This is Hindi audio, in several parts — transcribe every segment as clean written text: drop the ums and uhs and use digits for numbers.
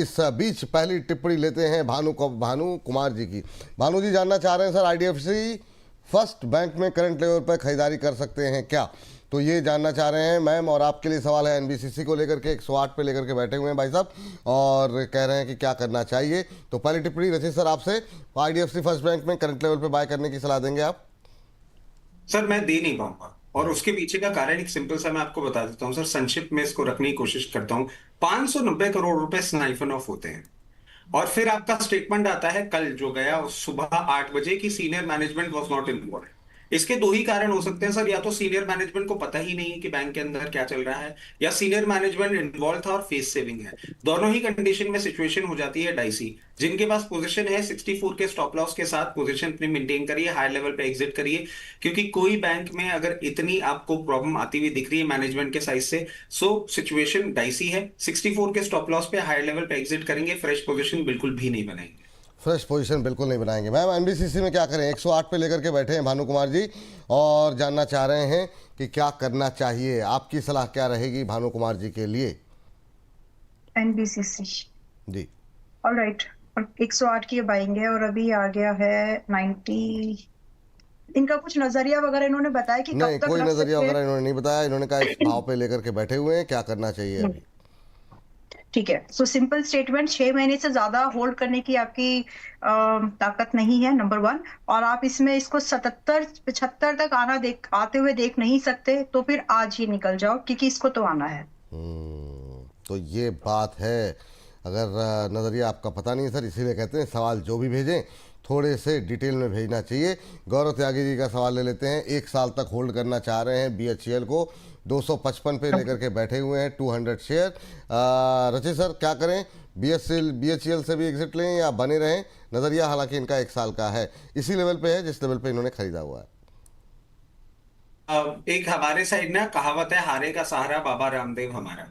इस बीच पहली टिप्पणी लेते हैं भानु कुमार जी की। भानु जी जानना चाह रहे हैं सर, आईडीएफसी फर्स्ट बैंक में करंट लेवल पर खरीदारी कर सकते हैं क्या? तो ये जानना चाह रहे हैं मैम। और आपके लिए सवाल है एनबीसीसी को लेकर के, 108 पे लेकर के बैठे हुए हैं भाई साहब और कह रहे हैं कि क्या करना चाहिए। तो पहली टिप्पणी रचित सर आपसे, आईडीएफसी फर्स्ट बैंक में करंट लेवल पे बाय करने की सलाह देंगे आप? सर मैं दे नहीं पाऊंगा, और उसके पीछे का कारण एक सिंपल सा मैं आपको बता देता हूँ सर, संक्षिप्त में इसको रखने की कोशिश करता हूँ। 590 करोड़ रुपए स्नाइफन ऑफ होते हैं, और फिर आपका स्टेटमेंट आता है कल जो गया सुबह 8 बजे की senior management was not involve. इसके दो ही कारण हो सकते हैं सर, या तो सीनियर मैनेजमेंट को पता ही नहीं है कि बैंक के अंदर क्या चल रहा है, या सीनियर मैनेजमेंट इन्वॉल्व था और फेस सेविंग है। दोनों ही कंडीशन में सिचुएशन हो जाती है डाइसी। जिनके पास पोजीशन है 64 के स्टॉप लॉस के साथ पोजीशन अपनी मेंटेन करिए, हाई लेवल पे एग्जिट करिए, क्योंकि कोई बैंक में अगर इतनी आपको प्रॉब्लम आती हुई दिख रही है मैनेजमेंट के साइड से, सो सिचुएशन डाइसी है। 64 के स्टॉप लॉस पे हाई लेवल पे एग्जिट करेंगे, फ्रेश पोजीशन बिल्कुल भी नहीं बनाएंगे। फ्रेश पोजीशन बिल्कुल नहीं बनाएंगे। मैम एनबीसीसी में क्या करें? 108 पे लेकर के बैठे हैं भानु कुमार जी और जानना चाह रहे हैं कि क्या करना चाहिए, आपकी सलाह क्या रहेगी भानु कुमार जी के लिए? एनबीसीसी जी ऑलराइट, और 108 की बाइंग है और अभी आ गया है 90। इनका कुछ नजरिया वगैरह इन्होंने बताया कि नहीं, कब तक कोई रख नजरिया सकते वगैरह इन्होंने नहीं बताया। इन्होंने कहा इस भाव पे लेकर के बैठे हुए हैं, क्या करना चाहिए हैं। अभी? ठीक है, सो सिंपल स्टेटमेंट, 6 महीने से ज्यादा होल्ड करने की आपकी ताकत नहीं है, नंबर वन। और आप इसमें इसको 77-75 तक आते हुए देख नहीं सकते, तो फिर आज ही निकल जाओ क्योंकि इसको तो आना है। तो ये बात है। अगर नज़रिया आपका पता नहीं है सर, इसीलिए कहते हैं सवाल जो भी भेजें थोड़े से डिटेल में भेजना चाहिए। गौरव त्यागी जी का सवाल ले लेते हैं। 1 साल तक होल्ड करना चाह रहे हैं बीएचईएल को, 255 पे लेकर के बैठे हुए हैं, 200 शेयर। रचित सर क्या करें? बीएचईएल से भी एग्जिट लें या बने रहें? नज़रिया हालांकि इनका 1 साल का है, इसी लेवल पे है जिस लेवल पे इन्होंने खरीदा हुआ है। एक हमारे साइड ना कहावत है, हारे का सहारा बाबा रामदेव हमारा।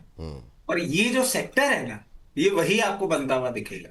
और ये जो सेक्टर है ना, ये वही आपको बनता हुआ दिखेगा।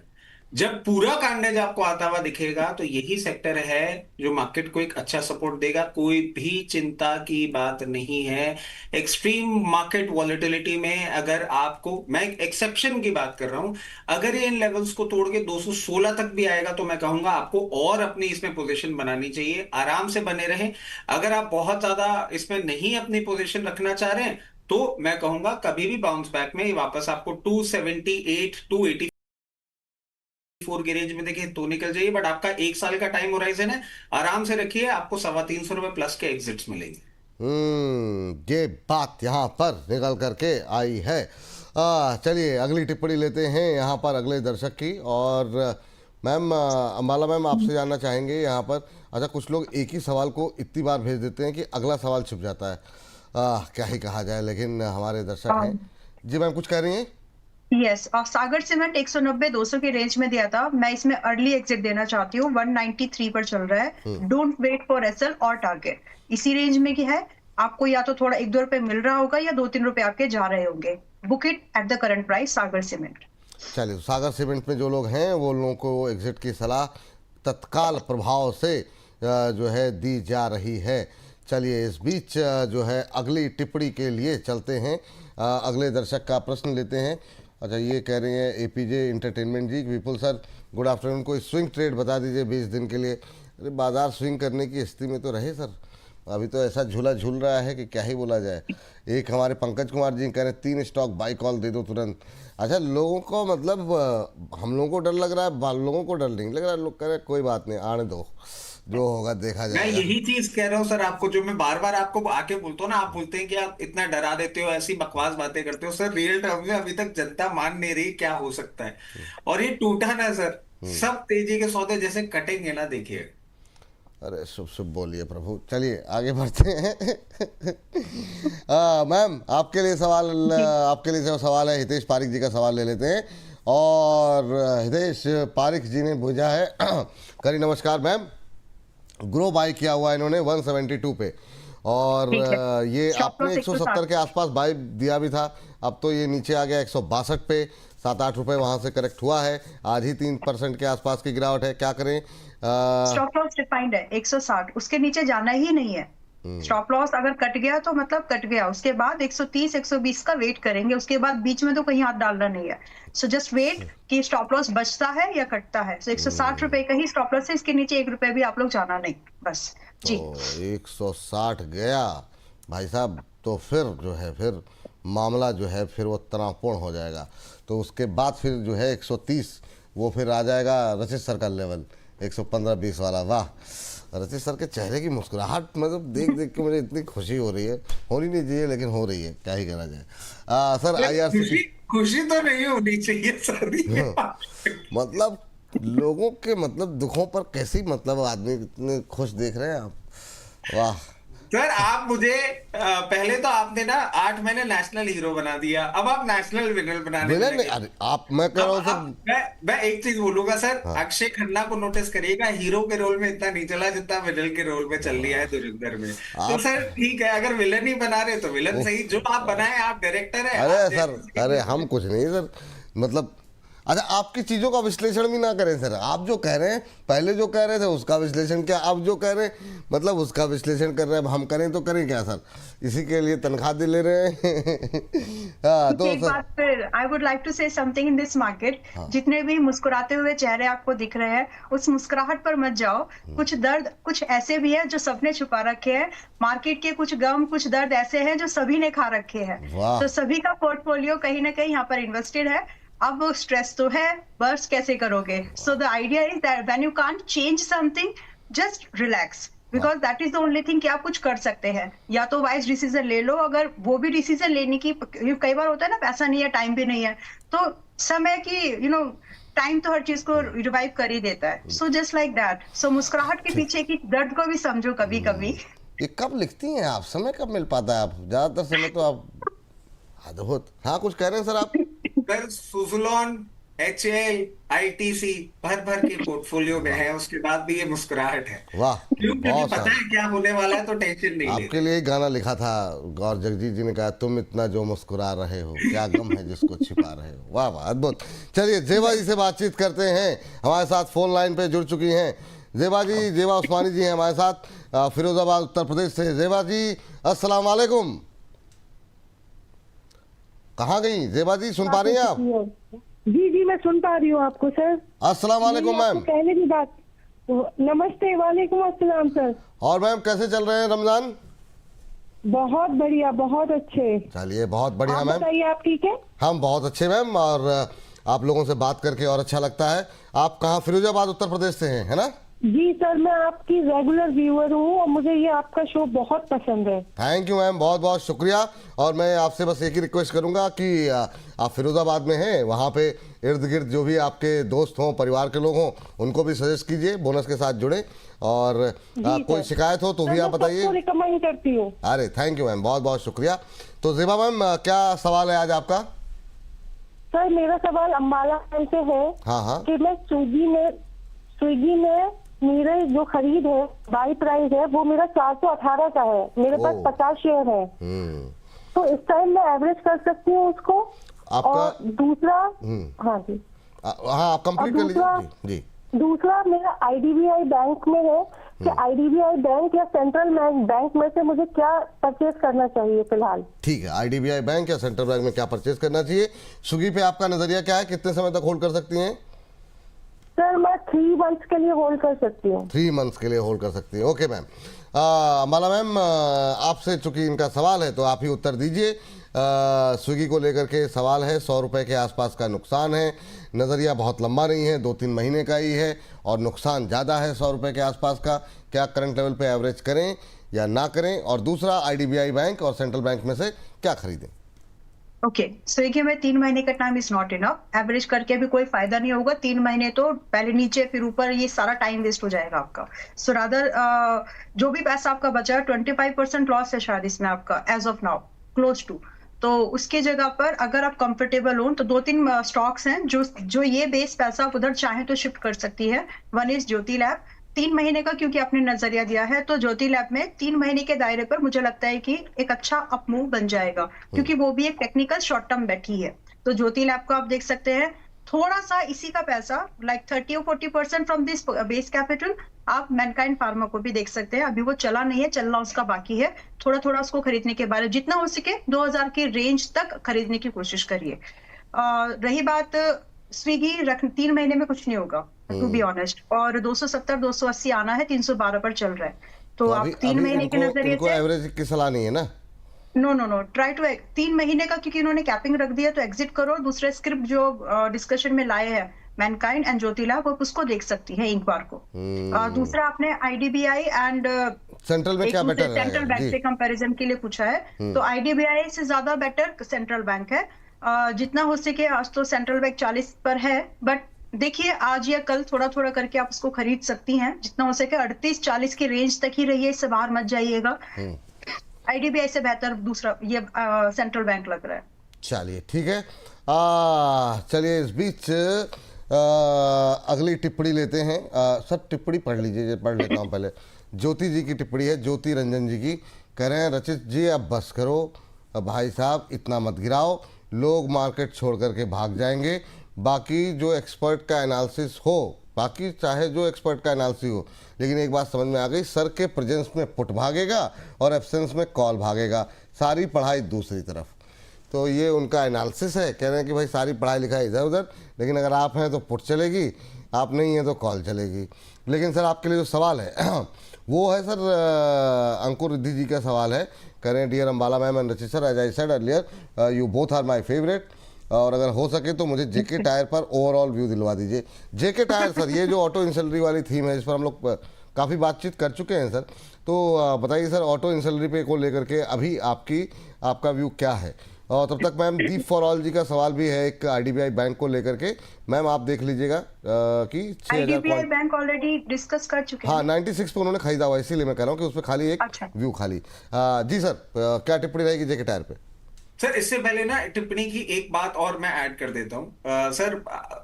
जब पूरा कार्नेज आपको आता हुआ दिखेगा तो यही सेक्टर है जो मार्केट को एक अच्छा सपोर्ट देगा, कोई भी चिंता की बात नहीं है। एक्सट्रीम मार्केट वॉलेटिलिटी में अगर आपको, मैं एक एक्सेप्शन की बात कर रहा हूं, अगर ये इन लेवल्स को तोड़ के 216 तक भी आएगा तो मैं कहूंगा आपको और अपनी इसमें पोजीशन बनानी चाहिए, आराम से बने रहें। अगर आप बहुत ज्यादा इसमें नहीं अपनी पोजीशन रखना चाह रहे हैं तो मैं कहूंगा कभी भी बाउंस बैक में वापस आपको 278 284 की रेंज में देखिए तो निकल जाइए। बट आपका 1 साल का टाइम होराइजन है, आराम से रखिए, आपको 350 रुपए प्लस के एग्जिट्स मिलेंगे। ये बात यहाँ पर निकल करके आई है। चलिए अगली टिप्पणी लेते हैं यहाँ पर अगले दर्शक की। और मैम अंबाला मैम आपसे जानना चाहेंगे यहाँ पर, अच्छा कुछ लोग एक ही सवाल को इतनी बार भेज देते हैं कि अगला सवाल छुप जाता है। क्या ही कहा जाए, लेकिन हमारे दर्शक हैं। जी मैम कुछ कह रही हैं? यस, और सागर सीमेंट 190-200 की रेंज में दिया था, मैं इसमें अर्ली एग्जिट देना चाहती हूँ। 193 पर चल रहा है, डोंट वेट फॉर एसएल और टारगेट इसी रेंज में की है। आपको या तो थोड़ा 1-2 रुपए मिल रहा होगा या 2-3 रुपए आपके जा रहे होंगे। Book it at the current price Sagar cement. चलिए तो सागर सीमेंट में जो लोग हैं वो लोगों को एग्जिट की सलाह तत्काल प्रभाव से जो है दी जा रही है। चलिए इस बीच जो है अगली टिप्पणी के लिए चलते हैं। अगले दर्शक का प्रश्न लेते हैं। अच्छा ये कह रही हैं एपीजे इंटरटेनमेंट जी, विपुल सर गुड आफ्टरनून, कोई स्विंग ट्रेड बता दीजिए 20 दिन के लिए। अरे बाजार स्विंग करने की स्थिति में तो रहे सर, अभी तो ऐसा झूला झूल रहा है कि क्या ही बोला जाए। एक हमारे पंकज कुमार जी कह रहे हैं 3 स्टॉक बाई कॉल दे दो तुरंत। अच्छा लोगों को मतलब हम लोगों को डर लग रहा है, लोगों को डर नहीं लग रहा है। लोग कह रहे हैं कोई बात नहीं, आने दो, जो होगा देखा मैं जाएगा। यही चीज कह रहा हूँ सर आपको, जो मैं बार बार आपको आके बोलता हूँ ना, आप बोलते हैं कि आप इतना डरा देते हो, ऐसी बकवास बातें करते हो सर, रियल टर्म में अभी तक जनता मान नहीं रही क्या हो सकता है। और ये टूटा ना सर, सब तेजी के सौदे जैसे कटेंगे ना, देखिए। अरे शुभ शुभ बोलिए प्रभु। चलिए आगे बढ़ते हैं। मैम आपके लिए सवाल, आपके लिए जो सवाल है हितेश पारिक जी का सवाल ले लेते हैं। और हितेश पारिक जी ने भेजा है। करी नमस्कार मैम, ग्रो बाय किया हुआ है इन्होंने 172 पे, और ये आपने 170 के आसपास बाय दिया भी था। अब तो ये नीचे आ गया 162 पे, 7-8 रुपए वहां से करेक्ट हुआ है। आज ही 3% के आसपास की गिरावट है, क्या करें? स्टॉप लॉस डिफाइंड है 160, उसके नीचे जाना ही नहीं है। स्टॉप लॉस अगर कट गया तो मतलब कट गया, उसके बाद 130 120 का वेट करेंगे, उसके बाद बीच में तो कहीं हाथ डालना नहीं है। सो जस्ट वेट कि स्टॉप लॉस बचता है या कटता है। सो 160 रुपए का ही स्टॉप लॉस है, इसके नीचे 1 रुपए भी आप लोग जाना नहीं, बस जी। तो 160 गया भाई साहब, तो फिर जो है फिर मामला जो है फिर वो तनावपूर्ण हो जाएगा। तो उसके बाद फिर जो है 130 वो फिर आ जाएगा रचित सर का लेवल 115-20 वाला। वाह, रचित सर के चेहरे की मुस्कुराहट मतलब देख देख के मुझे इतनी खुशी हो रही है, होनी नहीं चाहिए लेकिन हो रही है, क्या ही करा जाए। सर IRCTC खुशी तो नहीं होनी चाहिए शादी में। मतलब लोगों के मतलब दुखों पर कैसी मतलब आदमी इतने खुश देख रहे हैं आप, वाह। सर आप मुझे पहले तो आपने ना 8 महीने नेशनल हीरो बना दिया, अब आप नेशनल विनर बनाने विनर लगे। नहीं, अरे आप, मैं कह रहा हूँ सर, मैं एक चीज बोलूंगा सर, हाँ। अक्षय खन्ना को नोटिस करिएगा, हीरो के रोल में इतना नहीं चला जितना विलन के रोल में चल लिया है धुरंधर में। तो सर ठीक है, अगर विलन ही बना रहे तो विलन सही, जो आप बनाए, आप डायरेक्टर है। अरे सर, अरे हम कुछ नहीं सर, मतलब अच्छा आपकी चीज़ों का विश्लेषण भी ना करें सर। आप जो कह रहे हैं, पहले जो कह रहे थे उसका विश्लेषण क्या, अब जो कह रहे हैं मतलब उसका विश्लेषण कर रहे हैं। अब हम करें तो करें क्या सर, इसी के लिए तनख्वाह दे ले रहे हैं। हाँ, तो एक बात फिर I would like to say something in this market, जितने भी मुस्कुराते हुए चेहरे आपको दिख रहे हैं, उस मुस्कुराहट पर मत जाओ। कुछ दर्द कुछ ऐसे भी है जो सबने छुपा रखे हैं, मार्केट के कुछ गम कुछ दर्द ऐसे हैं जो सभी ने खा रखे हैं। वाह। तो सभी का पोर्टफोलियो कहीं ना कहीं यहाँ पर इन्वेस्टेड है। अब स्ट्रेस तो है, बर्स्ट कैसे करोगे? So the idea is that when you can't change something, just relax, because that is the only thing कि आप कुछ कर सकते हैं। या तो वाइज डिसीजन ले लो, अगर वो भी डिसीजन लेने की कई बार होता है ना, पैसा नहीं है, टाइम भी नहीं है, तो समय की टाइम तो हर चीज को रिवाइव कर ही देता है। सो जस्ट लाइक दैट, सो मुस्कुराहट के पीछे की दर्द को भी समझो कभी कभी। ये कब लिखती हैं आप, समय कब मिल पाता है? आप ज्यादातर समय तो आप अद्भुत। हाँ, कुछ कह रहे हैं सर आप? सर सुजुलॉन, HAL, ITC भर भर के पोर्टफोलियो में है, उसके बाद भी ये मुस्कुराहट है। वाह, क्योंकि बहुत पता है क्या होने वाला है, तो टेंशन नहीं लेते। आपके लिए गाना लिखा था और जगजीत जी ने कहा, तुम इतना जो मुस्कुरा रहे हो, क्या गम है जिसको छिपा रहे हो। वाह वाह, अद्भुत। चलिए जेबा जी से बातचीत करते हैं, हमारे साथ फोन लाइन पे जुड़ चुकी हैं जेबा जी। जेबा उस्मानी जी हैं हमारे साथ, फिरोजाबाद उत्तर प्रदेश से। जेबा जी अस्सलाम वालेकुम। कहाँ गई जेबा जी, सुन पा रही हैं आप? जी जी मैं सुन पा रही हूँ आपको सर। अस्सलाम वालेकुम मैम। पहले भी बात, नमस्ते, वालेकुम अस्सलाम सर। और मैम कैसे चल रहे हैं रमजान? बहुत बढ़िया, बहुत अच्छे। चलिए बहुत बढ़िया मैम। बताइए आप ठीक है? हम बहुत अच्छे मैम, और आप लोगों से बात करके और अच्छा लगता है। आप कहाँ? फिरोजाबाद उत्तर प्रदेश से हैं, है ना? जी सर, मैं आपकी रेगुलर व्यूअर हूँ और मुझे ये आपका शो बहुत पसंद है। थैंक यू मैम, बहुत बहुत शुक्रिया। और मैं आपसे बस एक ही रिक्वेस्ट करूंगा कि आप फिरोजाबाद में हैं, वहाँ पे इर्द गिर्द जो भी आपके दोस्त हों, परिवार के लोग हों, उनको भी सजेस्ट कीजिए, बोनस के साथ जुड़े। और कोई शिकायत हो तो भी आप बताइए। रिकमेंड करती हूँ। अरे थैंक यू मैम, बहुत बहुत शुक्रिया। तो जेबा मैम क्या सवाल है आज आपका? सर मेरा सवाल अम्बाला से है। हाँ हाँ। कि मैं स्विगी में मेरे जो खरीद है, बाई प्राइस है, वो मेरा 418 का है। मेरे पास 50 शेयर है। तो इस टाइम मैं एवरेज कर सकती हूँ उसको? आपका और दूसरा, हाँ जी, हाँ आप कंप्लीट कर लीजिए जी। दूसरा मेरा IDBI बैंक में है कि IDBI बैंक या सेंट्रल बैंक में से मुझे क्या परचेज करना चाहिए फिलहाल? ठीक है, IDBI बैंक या सेंट्रल बैंक में क्या परचेज करना चाहिए? स्विगी पे आपका नजरिया क्या है, कितने समय तक होल्ड कर सकती हैं? सर मैं 3 मंथ्स के लिए होल्ड कर सकती हूँ। 3 मंथ्स के लिए होल्ड कर सकती हैं। Okay ma'am. माला मैम, आपसे चूंकि इनका सवाल है तो आप ही उत्तर दीजिए। स्विगी को लेकर के सवाल है, 100 रुपये के आसपास का नुकसान है। नज़रिया बहुत लंबा नहीं है, 2-3 महीने का ही है, और नुकसान ज़्यादा है 100 रुपये के आसपास का। क्या करंट लेवल पे एवरेज करें या ना करें? और दूसरा, IDBI बैंक और सेंट्रल बैंक में से क्या खरीदें? ओके, स्विगी में 3 महीने का time is not enough. Average करके भी कोई फायदा नहीं होगा। 3 महीने तो पहले नीचे फिर ऊपर, ये सारा टाइम वेस्ट हो जाएगा आपका। सो रादर जो भी पैसा आपका बचा है, 25% लॉस है शायद इसमें आपका as of now, close to. तो उसके जगह पर अगर आप कंफर्टेबल हो तो 2-3 स्टॉक्स हैं जो ये बेस पैसा आप उधर चाहे तो शिफ्ट कर सकती है। वन इज ज्योति लैब, 3 महीने का क्योंकि आपने नजरिया दिया है, तो ज्योति लैब में 3 महीने के दायरे पर मुझे लगता है कि एक अच्छा अप मूव बन जाएगा, क्योंकि वो भी एक टेक्निकल शॉर्ट टर्म बैठी है। तो ज्योति लैब को आप देख सकते हैं थोड़ा सा इसी का पैसा लाइक 30 और 40% फ्रॉम दिस बेस कैपिटल आप मैनकाइंड फार्मा को भी देख सकते हैं। अभी वो चला नहीं है, चलना उसका बाकी है। थोड़ा थोड़ा उसको खरीदने के बारे में जितना हो सके 2000 के रेंज तक खरीदने की कोशिश करिए। रही बात स्विगी 3 महीने में कुछ नहीं होगा टू बी ऑनेस्ट, और 270 280 आना है, 312 पर चल रहा है। तो आप 3 महीने के नजरिए इनको से एवरेज की सलाह नहीं है ना। नो ट्राई टू 3 महीने का, क्योंकि इन्होंने कैपिंग रख दिया तो एग्जिट करो। दूसरे स्क्रिप्ट जो डिस्कशन में लाए हैं मैनकाइंड एंड ज्योति लैब, वो उसको देख सकती है एक बार को। दूसरा आपने आईडीबीआई एंड सेंट्रल में क्या बेटर है? सेंट्रल बैंक से कंपैरिजन के लिए पूछा है, तो आईडीबीआई से ज्यादा बेटर सेंट्रल बैंक है। जितना हो सके आज तो सेंट्रल बैंक 40 पर है, बट देखिए आज या कल थोड़ा थोड़ा करके आप उसको खरीद सकती हैं। जितना हो सके 38-40 के रेंज तक ही रहिए, इससे बाहर मत जाइएगा। आईडीबीआई से बेहतर दूसरा ये सेंट्रल बैंक लग रहा है। चलिए ठीक है, चलिए इस बीच अगली टिप्पणी लेते हैं। सब टिप्पणी पढ़ लीजिए, पढ़ लेता हूँ पहले। ज्योति जी की टिप्पणी है, ज्योति रंजन जी की। कह रहे हैं रचित जी अब बस करो भाई साहब, इतना मत गिराओ, लोग मार्केट छोड़ करके भाग जाएंगे। बाकी जो एक्सपर्ट का एनालिसिस हो, बाकी चाहे जो एक्सपर्ट का एनालिसिस हो, लेकिन एक बात समझ में आ गई, सर के प्रेजेंस में पुट भागेगा और एब्सेंस में कॉल भागेगा, सारी पढ़ाई दूसरी तरफ। तो ये उनका एनालिसिस है। कह रहे हैं कि भाई सारी पढ़ाई लिखाई इधर उधर, लेकिन अगर आप हैं तो पुट चलेगी, आप नहीं हैं तो कॉल चलेगी। लेकिन सर आपके लिए जो सवाल है वो है सर, अंकुर रिद्धि जी का सवाल है। कह रहे हैं dear Ambala ma'am and Rachit sir, as I said earlier you both are my favourite, और अगर हो सके तो मुझे जेके टायर पर ओवरऑल व्यू दिलवा दीजिए। जेके टायर सर, ये जो ऑटो इंसलरी वाली थीम है, इस पर हम लोग काफ़ी बातचीत कर चुके हैं सर। तो बताइए सर, ऑटो इंसलरी पे को लेकर के अभी आपका व्यू क्या है? और तब तक मैम दीप फॉर ऑल जी का सवाल भी है एक आईडीबीआई बैंक को लेकर के। मैम आप देख लीजिएगा कि 6000 आईडीबीआई बैंक ऑलरेडी डिस्कस कर चुके हैं। हाँ 96 पे उन्होंने खरीदा हुआ, इसीलिए मैं कह रहा हूँ कि उस पर खाली एक व्यू खाली। जी सर, क्या टिप्पणी रहेगी जेके टायर पे? सर इससे पहले ना टिप्पणी की एक बात और मैं ऐड कर देता हूं। सर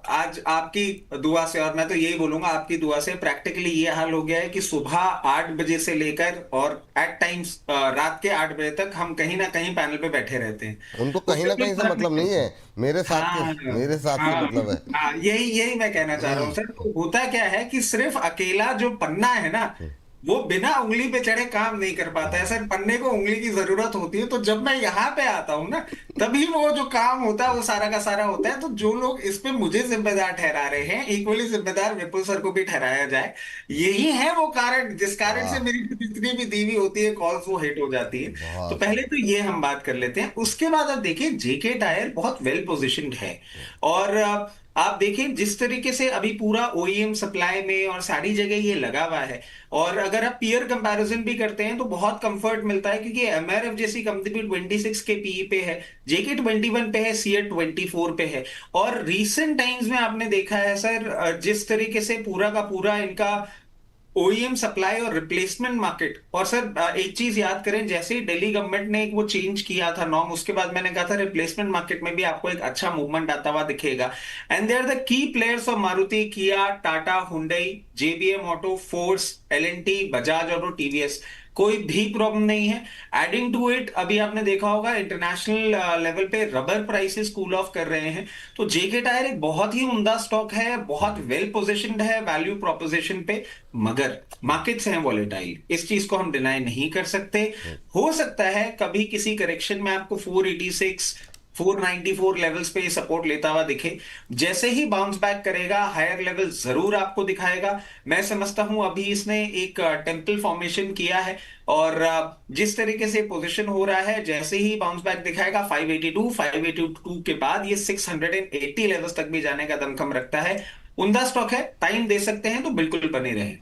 आज आपकी दुआ से, और मैं तो यही बोलूंगा आपकी दुआ से, प्रैक्टिकली ये हाल हो गया है कि सुबह 8 बजे से लेकर और एट टाइम्स रात के 8 बजे तक हम कहीं ना कहीं पैनल पे बैठे रहते हैं। उनको कहीं ना कहीं से मतलब नहीं है, मेरे साथ ही मतलब है। यही मैं कहना चाह रहा हूँ सर। तो होता क्या है कि सिर्फ अकेला जो पन्ना है ना, वो बिना उंगली पे चढ़े काम नहीं कर पाता है सर। पन्ने को उंगली की जरूरत होती है। तो जब मैं यहाँ पे आता हूँ ना, तभी वो जो काम होता है वो सारा का सारा होता है। तो जो लोग इस पे मुझे जिम्मेदार ठहरा रहे हैं, इक्वली जिम्मेदार विपुल सर को भी ठहराया जाए। यही है वो कारण जिस कारण से मेरी जितनी भी दीवी होती है कॉल्स, वो हिट हो जाती है। तो पहले तो ये हम बात कर लेते हैं। उसके बाद अब देखिए जेके टायर बहुत वेल पोजिशन्ड है, और आप देखें जिस तरीके से अभी पूरा ओईएम सप्लाई में और सारी जगह ये लगा हुआ है। और अगर आप पीयर कंपैरिजन भी करते हैं तो बहुत कंफर्ट मिलता है, क्योंकि एमआरएफ जैसी कंपनी 26 के पीई पे है, जेके 21 पे है, सीएट 24 पे है। और रीसेंट टाइम्स में आपने देखा है सर, जिस तरीके से पूरा का पूरा इनका ओईएम सप्लाई और रिप्लेसमेंट मार्केट। और सर एक चीज याद करें, जैसे ही दिल्ली गवर्नमेंट ने एक वो चेंज किया था नॉर्म, उसके बाद मैंने कहा था रिप्लेसमेंट मार्केट में भी आपको एक अच्छा मूवमेंट आता हुआ दिखेगा। And they are the key players of Maruti, Kia, Tata, Hyundai, JBM auto, Force, LNT, Bajaj auto, TVS. कोई भी प्रॉब्लम नहीं है। एडिंग टू इट, अभी आपने देखा होगा इंटरनेशनल लेवल पे रबर प्राइसेस कूल ऑफ कर रहे हैं। तो जेके टायर एक बहुत ही उम्दा स्टॉक है, बहुत वेल पोजिशन्ड है वैल्यू प्रोपोजिशन पे। मगर मार्केट्स हैं वॉलेटाइल, इस चीज को हम डिनाई नहीं कर सकते। हो सकता है कभी किसी करेक्शन में आपको 486 494 लेवल्स पे सपोर्ट लेता हुआ दिखे। जैसे ही बाउंस बैक करेगा हायर लेवल जरूर आपको दिखाएगा। मैं समझता हूं अभी इसने एक टेम्पल फॉर्मेशन किया है, और जिस तरीके से पोजीशन हो रहा है, जैसे ही बाउंस बैक दिखाएगा 582 के बाद ये 680 लेवल्स तक भी जाने का दमखम रखता है। उम्दा स्टॉक है, टाइम दे सकते हैं तो बिल्कुल बने रहे।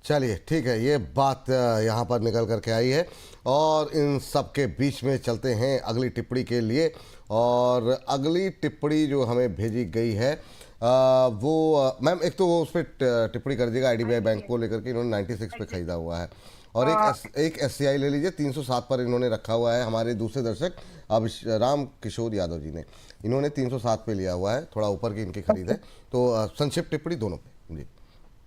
चलिए ठीक है, ये बात यहाँ पर निकल करके आई है, और इन सब के बीच में चलते हैं अगली टिप्पणी के लिए। और अगली टिप्पणी जो हमें भेजी गई है वो मैम एक तो वो उस पर टिप्पणी कर दीजिएगा आईडीबीआई बैंक को लेकर के। इन्होंने 96 पे खरीदा हुआ है, और एक एससीआई ले लीजिए 307 पर इन्होंने रखा हुआ है। हमारे दूसरे दर्शक अब राम किशोर यादव जी ने, इन्होंने 307 पे लिया हुआ है, थोड़ा ऊपर की इनकी खरीद है। तो संक्षिप्त टिप्पणी दोनों पे जी।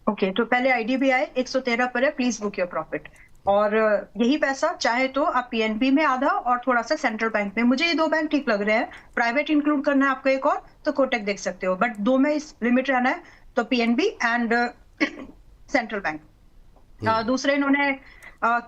ओके, तो पहले आईडीबीआई 113 पर है, प्लीज बुक योर प्रॉफिट। और यही पैसा चाहे तो आप पीएनबी में आधा और थोड़ा सा सेंट्रल बैंक में, मुझे ये 2 बैंक ठीक लग रहे हैं। प्राइवेट इंक्लूड करना है आपको एक और तो कोटक देख सकते हो, बट 2 में इस लिमिट रहना है तो पीएनबी एंड सेंट्रल बैंक। दूसरे इन्होंने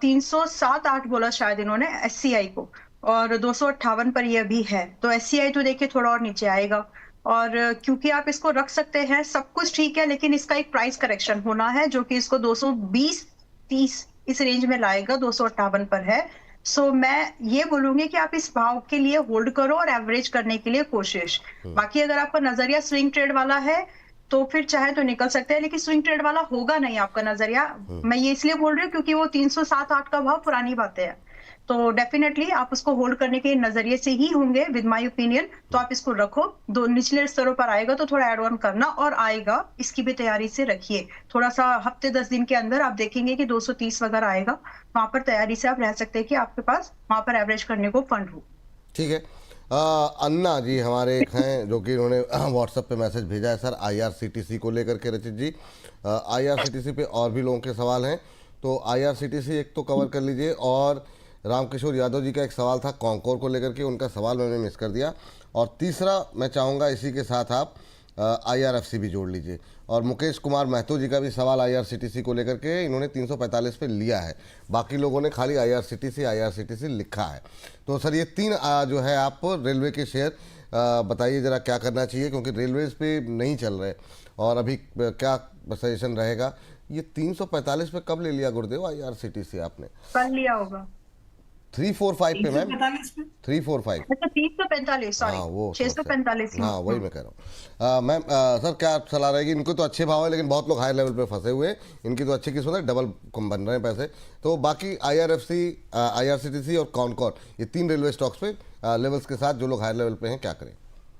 307-8 बोला शायद इन्होंने एससीआई को, और 258 पर ये भी है, तो एससीआई तो देखिए थोड़ा और नीचे आएगा। और क्योंकि आप इसको रख सकते हैं, सब कुछ ठीक है, लेकिन इसका एक प्राइस करेक्शन होना है जो कि इसको 220-30 इस रेंज में लाएगा, 258 पर है। सो मैं ये बोलूंगी कि आप इस भाव के लिए होल्ड करो और एवरेज करने के लिए कोशिश। बाकी अगर आपका नजरिया स्विंग ट्रेड वाला है तो फिर चाहे तो निकल सकते हैं, लेकिन स्विंग ट्रेड वाला होगा नहीं आपका नजरिया। मैं ये इसलिए बोल रही हूँ क्योंकि वो 307-8 का भाव पुरानी बातें हैं, तो डेफिनेटली आप उसको होल्ड करने के नजरिए से ही होंगे विद माय ओपिनियन। तो आप इसको रखो, 2 निचले स्तरों पर आएगा तो थोड़ा एड ऑन करना, और आएगा इसकी भी तैयारी से रखिए। थोड़ा सा हफ्ते 10 दिन के अंदर आप देखेंगे कि 230 वगैरह आएगा, वहां पर तैयारी से आप रह सकते हैं कि आपके पास वहां पर एवरेज करने को फंड हो। ठीक है। अन्ना जी हमारे एक हैं जो कि उन्होंने व्हाट्सएप पे मैसेज भेजा है सर आईआरसीटीसी को लेकर के। रचित जी, आईआरसीटीसी पे और भी लोगों के सवाल हैं, तो आईआरसीटीसी एक तो कवर कर लीजिए, और रामकिशोर यादव जी का एक सवाल था कॉन्कोर को लेकर के, उनका सवाल मैंने मिस कर दिया। और तीसरा मैं चाहूँगा इसी के साथ आप आईआरएफसी भी जोड़ लीजिए। और मुकेश कुमार महतो जी का भी सवाल आईआरसीटीसी को लेकर के, इन्होंने 345 पे लिया है, बाकी लोगों ने खाली आईआरसीटीसी लिखा है। तो सर ये 3 जो है आप रेलवे के शेयर बताइए ज़रा क्या करना चाहिए, क्योंकि रेलवेज पे नहीं चल रहे, और अभी क्या सजेशन रहेगा। ये 345 पे कब ले लिया गुरुदेव आईआरसीटीसी आपने? कल लिया होगा 345 पे मैम, 345 पे 345। अच्छा 345, सॉरी हाँ वो 645। हाँ वही मैं कह रहा हूँ। मैम सर क्या सलाह रहेगी? इनको तो अच्छे भाव है, लेकिन बहुत लोग हाई लेवल पे फंसे हुए हैं, इनकी तो अच्छी किस्मत है, डबल कम बन रहे हैं पैसे। तो बाकी आईआरएफसी, आईआरसीटीसी और कॉनकॉर, ये 3 रेलवे स्टॉक्स पे लेवल्स के साथ जो लोग हाई लेवल पे हैं क्या करें?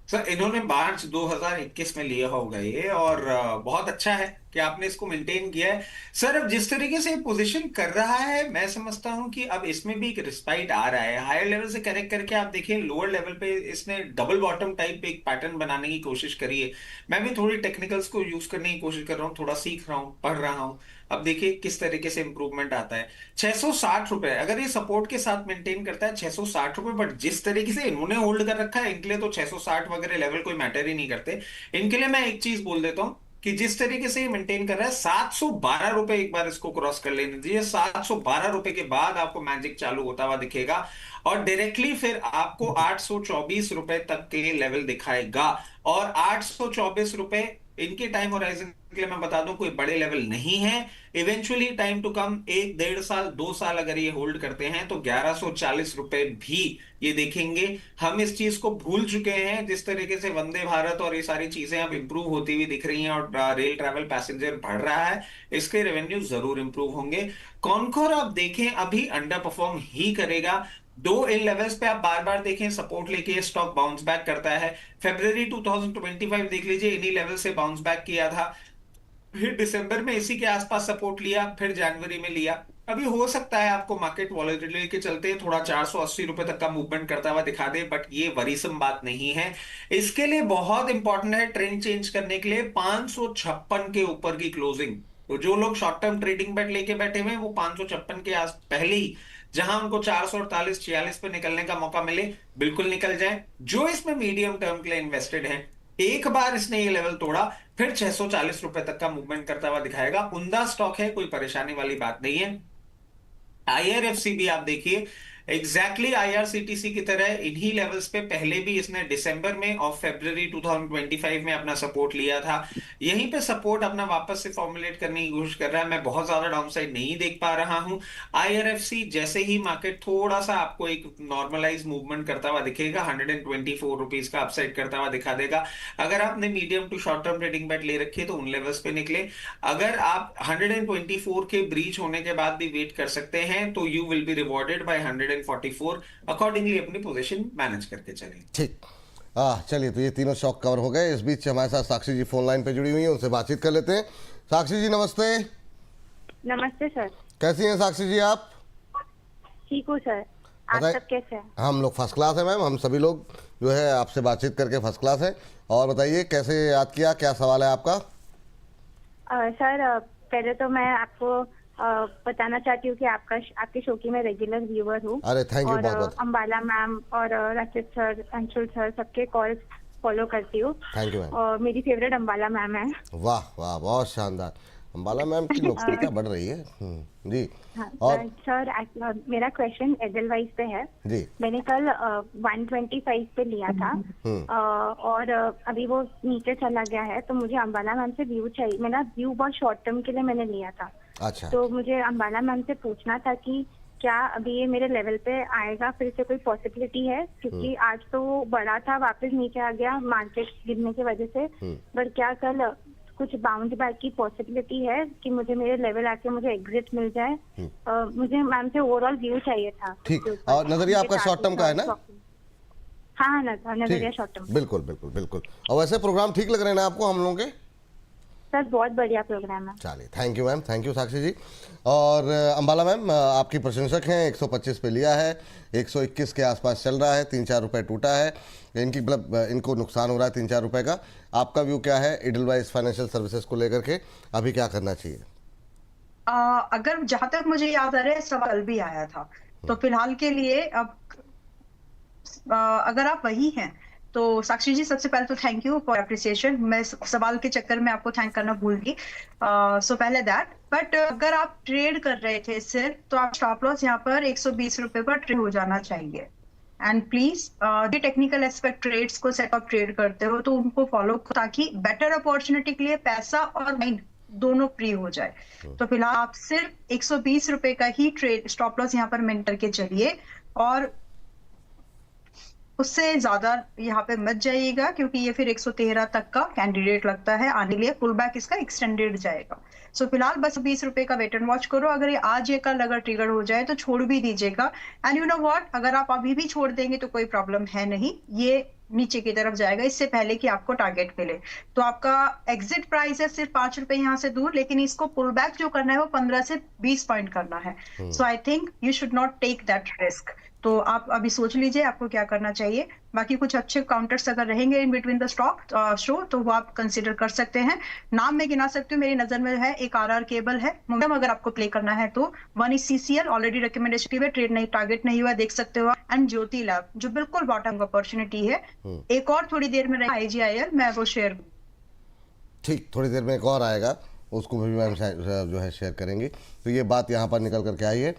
सर इन्होंने मार्च 2021 में लिया होगा ये, और बहुत अच्छा है कि आपने इसको मेंटेन किया है। सर अब जिस तरीके से पोजीशन कर रहा है, मैं समझता हूं कि अब इसमें भी एक रिस्पाइट आ रहा है। हायर लेवल से करेक्ट करके आप देखिए लोअर लेवल पे इसने डबल बॉटम टाइप पे एक पैटर्न बनाने की कोशिश करी है। मैं भी थोड़ी टेक्निकल्स को यूज करने की कोशिश कर रहा हूँ, थोड़ा सीख रहा हूँ, पढ़ रहा हूँ। अब देखिए किस तरीके से इंप्रूवमेंट आता है। 660 रुपए अगर ये सपोर्ट के साथ मेंटेन करता है, 660 रुपए, बट जिस तरीके से इन्होंने होल्ड कर रखा है, इनके लिए तो 660 वगैरह लेवल कोई मैटर ही नहीं करते। इनके लिए मैं एक चीज बोल देता हूं कि जिस तरीके से ये मेंटेन कर रहा है, 712 रुपए एक बार इसको क्रॉस कर लेने दीजिए। 712 रुपए के बाद आपको मैजिक चालू होता हुआ दिखेगा, और डायरेक्टली फिर आपको 824 रुपए तक के लेवल दिखाएगा। और 824 रुपए इनके टाइम होराइजन के लिए मैं बता दूं कोई बड़े लेवल नहीं है। इवेंचुअली टाइम टू कम 1-1.5 साल 2 साल अगर ये होल्ड करते हैं तो 1140 रुपए भी ये देखेंगे। हम इस चीज को भूल चुके हैं, जिस तरीके से वंदे भारत और ये सारी चीजें अब इंप्रूव होती हुई दिख रही हैं और रेल ट्रैवल पैसेंजर बढ़ रहा है, इसके रेवेन्यू जरूर इंप्रूव होंगे। कॉनकोर आप देखें अभी अंडर परफॉर्म ही करेगा। 2 इन लेवल्स पे आप बार बार देखें सपोर्ट लेके स्टॉक बाउंस बैक करता है। फरवरी 2025 देख लीजिए, इन्हीं लेवल से बाउंस बैक किया था, फिर दिसंबर में इसी के आसपास सपोर्ट लिया, फिर जनवरी में लिया। अभी हो सकता है आपको मार्केट वॉलेटिलिटी के चलते थोड़ा 480 रुपए तक का मूवमेंट करता हुआ दिखा दे, बट ये वरीसम बात नहीं है। इसके लिए बहुत इंपॉर्टेंट है ट्रेंड चेंज करने के लिए 556 के ऊपर की क्लोजिंग। तो जो लोग शॉर्ट टर्म ट्रेडिंग बेट लेके बैठे हुए हैं वो 556 के आस पहले ही, जहां उनको 448-46 पे निकलने का मौका मिले, बिल्कुल निकल जाए। जो इसमें मीडियम टर्म के लिए इन्वेस्टेड है, एक बार इसने ये लेवल तोड़ा फिर 640 रुपए तक का मूवमेंट करता हुआ दिखाएगा। उम्दा स्टॉक है, कोई परेशानी वाली बात नहीं है। आईआरएफसी भी आप देखिए एग्जैक्टली आईआरसीटीसी की तरह इन्हीं लेवल्स पे पहले भी इसने दिसंबर में और फरवरी 2025 में अपना सपोर्ट लिया था। यहीं पे सपोर्ट अपना वापस से फॉर्मुलेट करने की कोशिश कर रहा है। मैं बहुत ज्यादा डाउनसाइड नहीं देख पा रहा हूं। आईआरएफसी जैसे ही मार्केट थोड़ा सा आपको एक नॉर्मलाइज मूवमेंट करता हुआ दिखेगा, 124 रुपीज का अपसाइड करता हुआ दिखा देगा। अगर आपने medium to short term trading bet ले रखी है तो उन लेवल्स पे निकले। अगर आप 124 के ब्रीच होने के बाद भी वेट कर सकते हैं तो you will be rewarded by 144। Accordingly अपनी पोजीशन मैनेज करके चलें। ठीक, चलिए तो ये तीनों शॉक कवर हो गए। इस बीच हमारे साथ साक्षी जी फोन लाइन पे जुड़ी हुई हैं, उनसे बातचीत कर लेते हैं। साक्षी जी नमस्ते। नमस्ते सर। कैसी हैं साक्षी जी आप? ठीक हूँ सर, आप सब कैसे हैं? हम लोग फर्स्ट क्लास है मैम, हम सभी लोग जो है आपसे बातचीत करके फर्स्ट क्लास है। और बताइए कैसे याद किया, क्या सवाल है आपका? सर पहले तो मैं आपको बताना चाहती हूँ कि आपके शो की मैं रेगुलर व्यूअर हूँ। अरे थैंक यू और बहुत बहुत, अंबाला मैम और रचित सर, अंशुल सर, सबके कॉल्स फॉलो करती हूँ। Thank you ma'am. और मेरी फेवरेट अंबाला मैम है। वाह वाह, बहुत शानदार। अंबाला मैम की लोकप्रियता बढ़ रही है। जी। हाँ, और सर मेरा क्वेश्चन एडलवाइस पे है। जी। मैंने कल 125 पे लिया था और अभी वो नीचे चला गया है, तो मुझे अंबाला मैम से व्यू चाहिए। मेरा व्यू बहुत शॉर्ट टर्म के लिए मैंने लिया था, अच्छा, तो मुझे अंबाला मैम से पूछना था कि क्या अभी ये मेरे लेवल पे आएगा, फिर से कोई पॉसिबिलिटी है? क्योंकि आज तो वो बढ़ा था, वापस नीचे आ गया मार्केट गिरने की वजह से। पर क्या कल कुछ बाउंस बैक की पॉसिबिलिटी है कि मुझे मेरे लेवल आके मुझे एग्जिट मिल जाए? मुझे मैम से ओवरऑल व्यू चाहिए था। ठीक। और नजरिया आपका शॉर्ट टर्म का है ना? हाँ, नजरिया ठीक, शॉर्ट टर्म। बिल्कुल बिल्कुल बिल्कुल। और वैसे प्रोग्राम ठीक लग रहे हैं ना आपको हम लोगों के? सर बहुत बढ़िया प्रोग्राम है। चलिए, thank you ma'am, thank you Sakshi ji. और अंबाला मैम आपकी प्रशंसक हैं, 125 पे लिया है, 121 के आसपास चल रहा है, 3-4 रुपए टूटा है इनकी, मतलब इनको नुकसान हो रहा है 3-4 रुपए का। आपका व्यू क्या है एडलवाइस फाइनेंशियल सर्विसेज को लेकर के, अभी क्या करना चाहिए? अगर जहां तक मुझे याद आ रहा है सवाल भी आया था, तो फिलहाल के लिए अब अगर आप वही हैं तो साक्षी जी, सबसे पहले तो थैंक यू फॉर अप्रिसिएशन। मैं सवाल के चक्कर में आपको थैंक करना भूल गई, सो पहले दैट। बट अगर आप ट्रेड कर रहे थे सिर्फ, तो आप स्टॉप लॉस यहाँ पर 120 रुपए पर ट्रेड हो जाना चाहिए। एंड प्लीज ये टेक्निकल एस्पेक्ट ट्रेड्स को सेट अप ट्रेड करते हो तो उनको फॉलो, ताकि बेटर अपॉर्चुनिटी के लिए पैसा और माइंड दोनों फ्री हो जाए। तो फिलहाल आप सिर्फ 120 रुपए का ही ट्रेड स्टॉप लॉस यहाँ पर मेंटेन करके चलिए, और उससे ज्यादा यहाँ पे मत जाइएगा, क्योंकि ये फिर 113 तक का कैंडिडेट लगता है आने के लिए, पुल बैक इसका एक्सटेंडेड जाएगा। सो फिलहाल बस 20 रुपए का वेट एंड वॉच करो। अगर ये आज ये कल अगर ट्रिगर हो जाए तो छोड़ भी दीजिएगा। एंड यू नो व्हाट, अगर आप अभी भी छोड़ देंगे तो कोई प्रॉब्लम है नहीं, ये नीचे की तरफ जाएगा इससे पहले कि आपको टारगेट मिले। तो आपका एग्जिट प्राइस है सिर्फ 5 रुपए यहाँ से दूर, लेकिन इसको पुल बैक जो करना है वो 15 से 20 पॉइंट करना है। So I think you should not take that risk. तो आप अभी सोच लीजिए आपको क्या करना चाहिए। बाकी कुछ अच्छे काउंटर्स अगर रहेंगे in between the stock show तो वो आप कंसीडर कर सकते हैं। नाम मैं गिना सकती हूँ, मेरी नजर में है एक आरआर केबल है, मतलब अगर आपको प्ले करना है तो। One is CCL, already recommendation है, ट्रेड नहीं टारगेट नहीं हुआ, देख सकते हो। एंड ज्योति लैब जो बिल्कुल बॉटम अपॉर्चुनिटी है, एक और थोड़ी देर में रहेगा आईजीआईएल, मैं वो शेयर। ठीक, थोड़ी देर में एक और आएगा, उसको भी मैम जो है शेयर करेंगे। तो ये बात यहाँ पर निकल करके आई है।